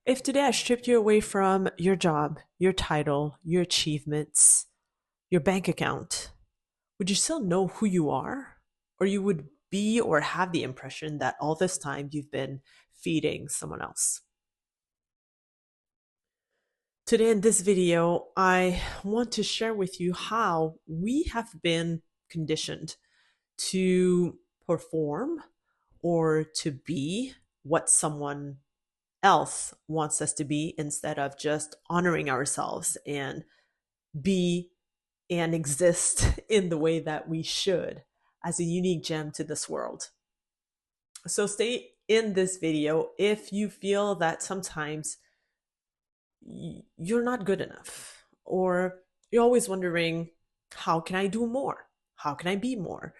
If today I stripped you away from your job, your title, your achievements, your bank account, would you still know who you are? Or you would be or have the impression that all this time you've been feeding someone else? Today in this video, I want to share with you how we have been conditioned to perform or to be what someone else wants us to be instead of just honoring ourselves and be and exist in the way that we should as a unique gem to this world. So stay in this video if you feel that sometimes you're not good enough, or you're always wondering, how can I do more? How can I be more?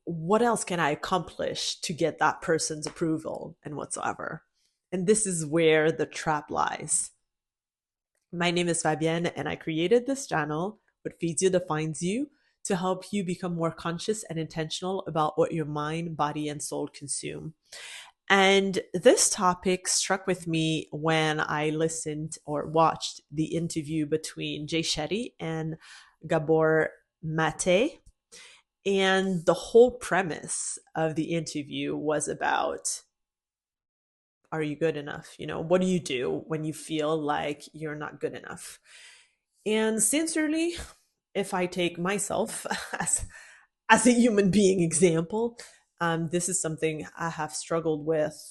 What else can I accomplish to get that person's approval and whatsoever? And this is where the trap lies. My name is Fabienne, and I created this channel, What Feeds You Defines You, to help you become more conscious and intentional about what your mind, body, and soul consume. And this topic struck with me when I listened or watched the interview between Jay Shetty and Gabor Mate. And the whole premise of the interview was about, are you good enough? What do you do when you feel like you're not good enough? And sincerely, if I take myself as a human being example, this is something I have struggled with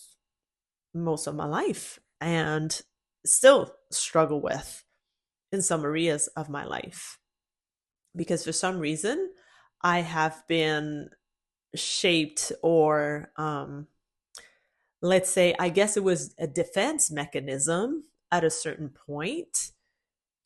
most of my life and still struggle with in some areas of my life. Because for some reason, I have been shaped, or let's say, I guess it was a defense mechanism at a certain point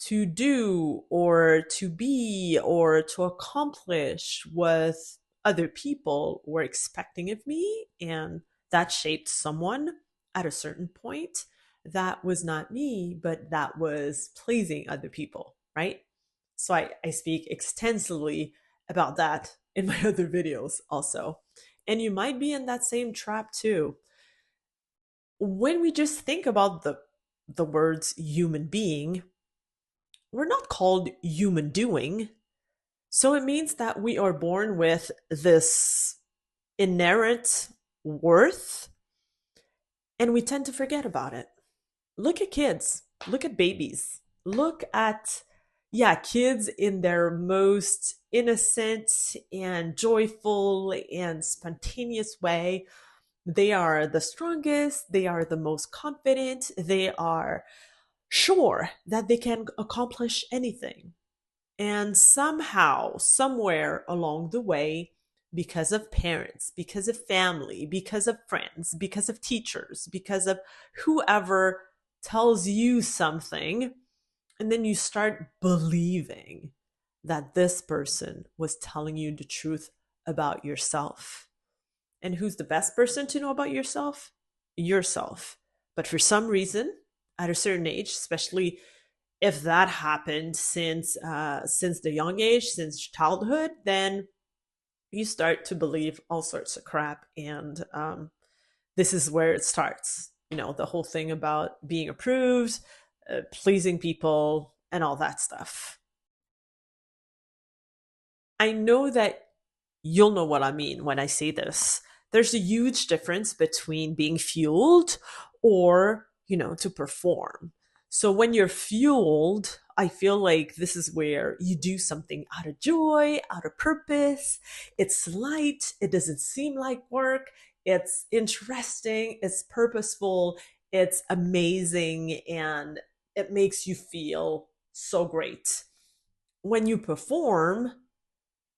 to do or to be or to accomplish what other people were expecting of me. And that shaped someone at a certain point that was not me, but that was pleasing other people, right? So I speak extensively about that in my other videos also. And you might be in that same trap too. When we just think about the words human being, we're not called human doing. So it means that we are born with this inherent worth, and we tend to forget about it. Look at kids, look at babies, look at, yeah, kids in their most innocent and joyful and spontaneous way. They are the strongest, they are the most confident, they are sure that they can accomplish anything. And somehow, somewhere along the way, because of parents, because of family, because of friends, because of teachers, because of whoever tells you something, and then you start believing that this person was telling you the truth about yourself. And who's the best person to know about yourself? Yourself. But for some reason, at a certain age, especially if that happened since the young age, since childhood, then you start to believe all sorts of crap. And this is where it starts. The whole thing about being approved, pleasing people, and all that stuff. I know that you'll know what I mean when I say this. There's a huge difference between being fueled or, to perform. So when you're fueled, I feel like this is where you do something out of joy, out of purpose. It's light. It doesn't seem like work. It's interesting. It's purposeful. It's amazing. And it makes you feel so great. When you perform,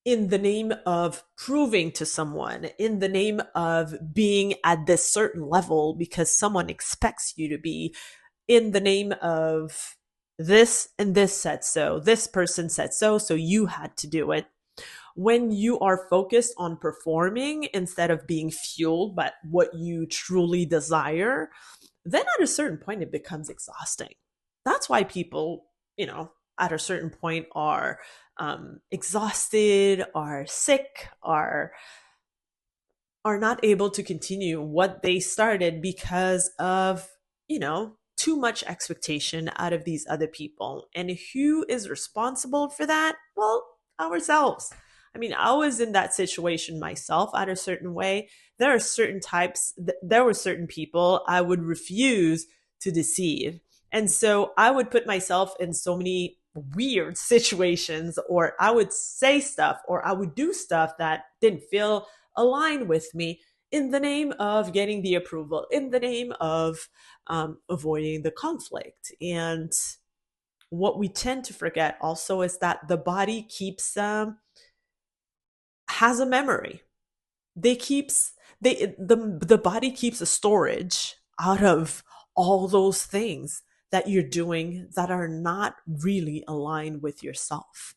in the name of proving to someone, in the name of being at this certain level because someone expects you to be, in the name of this and this said so, this person said so, so you had to do it. When you are focused on performing instead of being fueled by what you truly desire, then at a certain point it becomes exhausting. That's why people, at a certain point are exhausted, are sick, are not able to continue what they started because of, too much expectation out of these other people. And who is responsible for that? Well, ourselves. I mean, I was in that situation myself at a certain way. There are certain types, there were certain people I would refuse to deceive. And so I would put myself in so many weird situations, or I would say stuff, or I would do stuff that didn't feel aligned with me in the name of getting the approval, in the name of avoiding the conflict. And what we tend to forget also is that the body keeps has a memory. They keeps they the body keeps a storage out of all those things that you're doing that are not really aligned with yourself.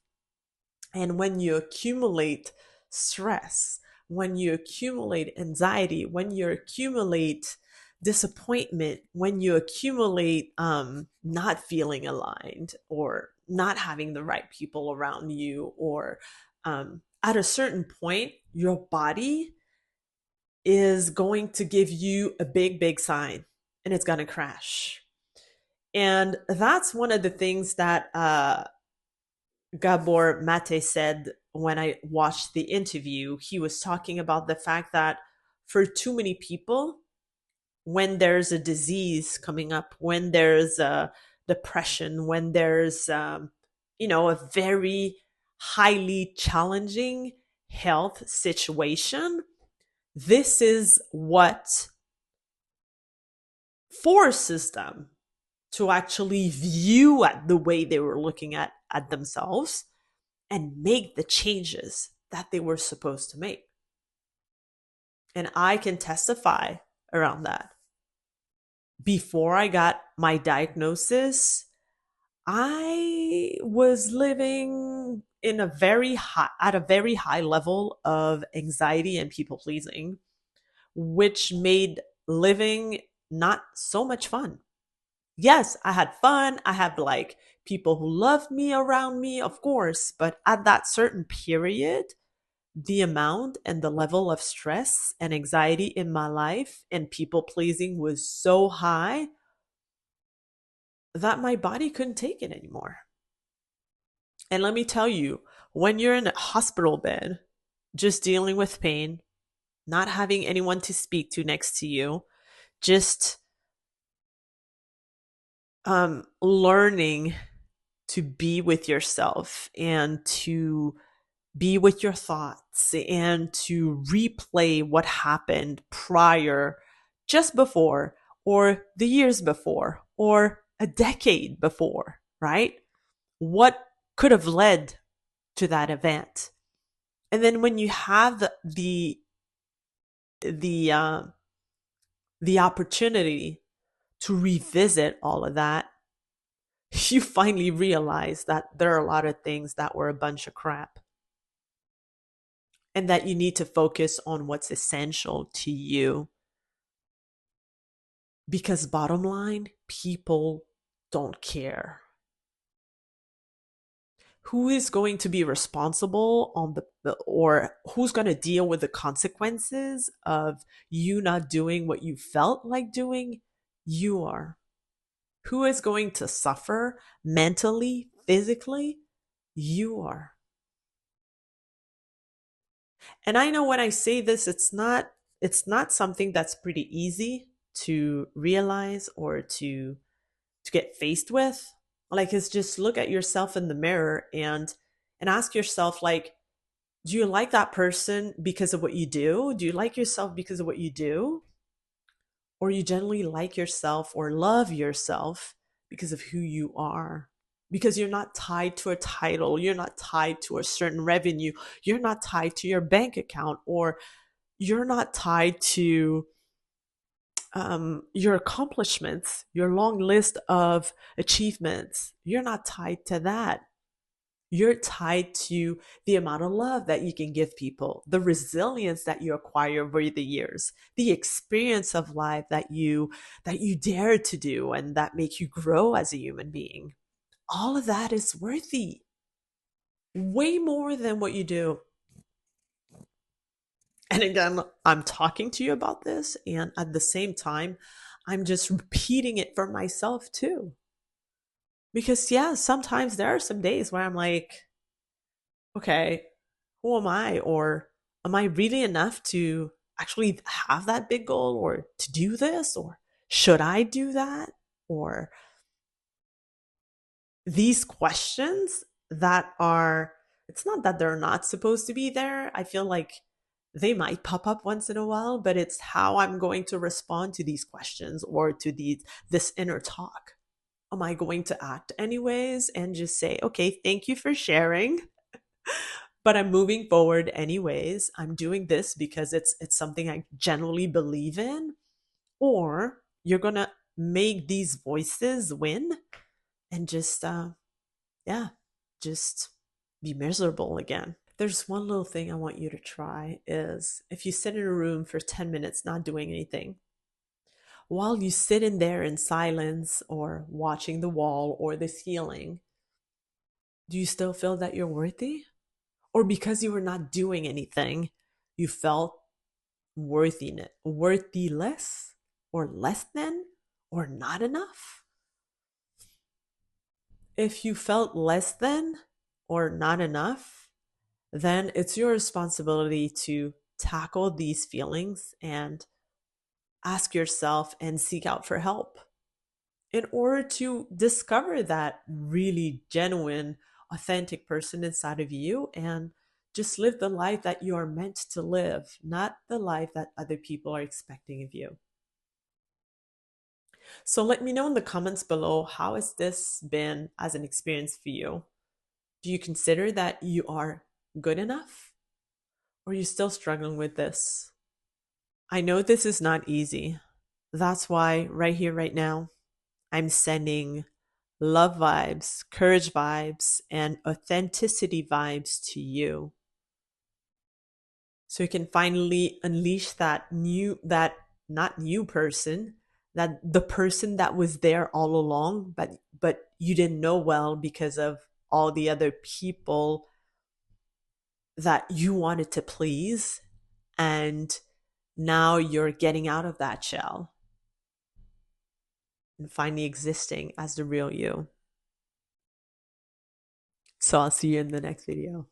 And when you accumulate stress, when you accumulate anxiety, when you accumulate disappointment, when you accumulate not feeling aligned or not having the right people around you, or at a certain point, your body is going to give you a big, big sign and it's going to crash. And that's one of the things that Gabor Mate said when I watched the interview. He was talking about the fact that for too many people, when there's a disease coming up, when there's a depression, when there's, a very highly challenging health situation, this is what forces them to actually view at the way they were looking at themselves and make the changes that they were supposed to make. And I can testify around that. Before I got my diagnosis, I was living in at a very high level of anxiety and people pleasing, which made living not so much fun. Yes, I had fun. I had like people who loved me around me, of course, but at that certain period, the amount and the level of stress and anxiety in my life and people pleasing was so high that my body couldn't take it anymore. And let me tell you, when you're in a hospital bed, just dealing with pain, not having anyone to speak to next to you, just learning to be with yourself and to be with your thoughts and to replay what happened prior, just before, or the years before, or a decade before, right? What could have led to that event? And then when you have the the opportunity to revisit all of that, you finally realize that there are a lot of things that were a bunch of crap, and that you need to focus on what's essential to you. Because bottom line, people don't care. Who is going to be responsible on or who's going to deal with the consequences of you not doing what you felt like doing? You are. Who is going to suffer mentally, physically? You are. And I know when I say this, it's not something that's pretty easy to realize or to get faced with. Like, it's just look at yourself in the mirror and ask yourself, like, do you like that person because of what you do? Do you like yourself because of what you do? Or you generally like yourself or love yourself because of who you are? Because you're not tied to a title, you're not tied to a certain revenue, you're not tied to your bank account, or you're not tied to your accomplishments, your long list of achievements. You're not tied to that. You're tied to the amount of love that you can give people, the resilience that you acquire over the years, the experience of life that you dare to do and that make you grow as a human being. All of that is worthy, way more than what you do. And again, I'm talking to you about this, and at the same time, I'm just repeating it for myself too. Because, yeah, sometimes there are some days where I'm like, okay, who am I? Or am I really enough to actually have that big goal or to do this? Or should I do that? Or these questions that are, it's not that they're not supposed to be there. I feel like they might pop up once in a while, but it's how I'm going to respond to these questions or to this inner talk. Am I going to act anyways and just say, okay, thank you for sharing, but I'm moving forward anyways. I'm doing this because it's something I generally believe in. Or you're gonna make these voices win and just yeah, just be miserable again. There's one little thing I want you to try is if you sit in a room for 10 minutes not doing anything, while you sit in there in silence or watching the wall or the ceiling, do you still feel that you're worthy? Or because you were not doing anything, you felt worthless, or less than, or not enough? If you felt less than or not enough, then it's your responsibility to tackle these feelings and ask yourself and seek out for help in order to discover that really genuine, authentic person inside of you and just live the life that you are meant to live, not the life that other people are expecting of you. So let me know in the comments below, how has this been as an experience for you? Do you consider that you are good enough? Or are you still struggling with this? I know this is not easy. That's why right here, right now, I'm sending love vibes, courage vibes, and authenticity vibes to you. So you can finally unleash that not new person, that the person that was there all along, but you didn't know well because of all the other people that you wanted to please. And now you're getting out of that shell and finally existing as the real you. So I'll see you in the next video.